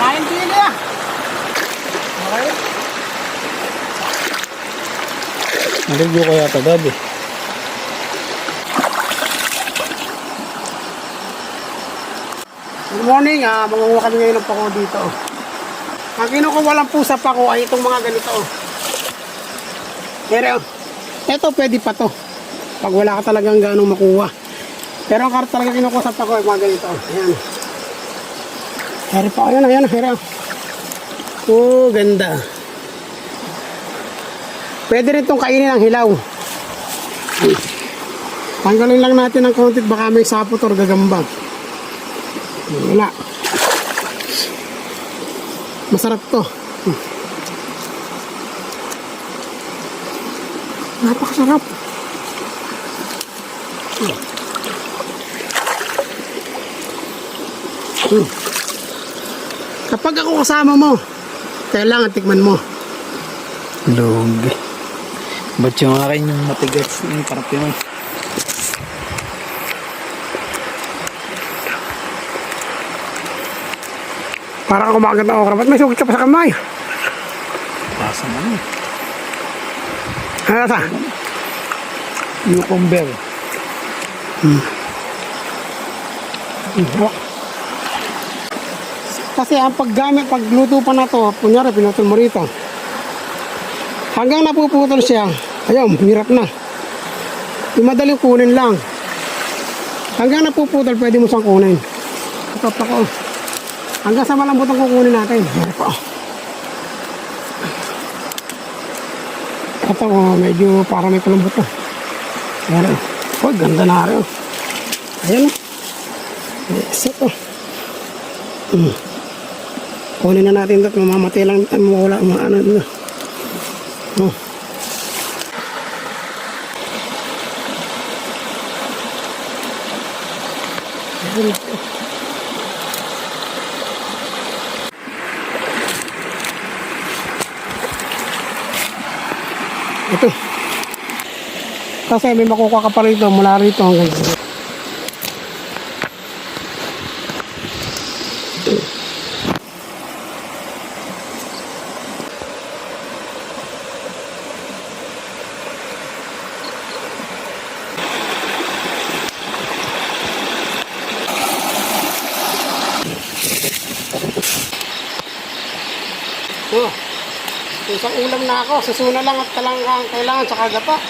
Kain sili ah. Okay. Nalagyo ko yata gabi. Good morning, mangunguha kami ngayon ng pako dito. Ang kinukuha lang po sa pako ay itong mga ganito. Pero, ito pwede pa to. Pag wala ka talagang ganong makuha. Pero ang talaga kinukuha sa pako ay mga ganito. Ayan. Pero pa, ayan, ayan, ayan. Oh, ganda. Pwede rin itong kainin ng hilaw. Tanggalin lang natin ng konti, baka may sapot or gagamba. Wala. Masarap to. Napakasarap. Kapag ako kasama mo, kailangan tikman mo. Lugi. Ba't yung akin yung matigas yung karapyo mo? Parang kumagat na okra. Ba't may sugit ka pa sa kamay? Pasa na yun. Ano sa? Cucumber. Kasi ang paggamit, pagluto pa na to, kunyari pinutol mo rito. Hanggang napuputol siya, ayun, hirap na. Yung madaling kunin lang. Hanggang napuputol, pwede mo siyang kunin. Ito pa ko. Hanggang sa malambot ang kukunin natin. Ito, medyo para may palambot na. Ayan. Oh, ganda na rin. Ayan. Yes, ito. Kunin na natin ito. Mamamatay lang. Mawala. Ano ito. Oh. Ayan. Ito. Kasi may makukuha ka pa rito mula rito hanggang dito. Oh. Isang ulam na ako, susuna lang at kailangan tsaka gata.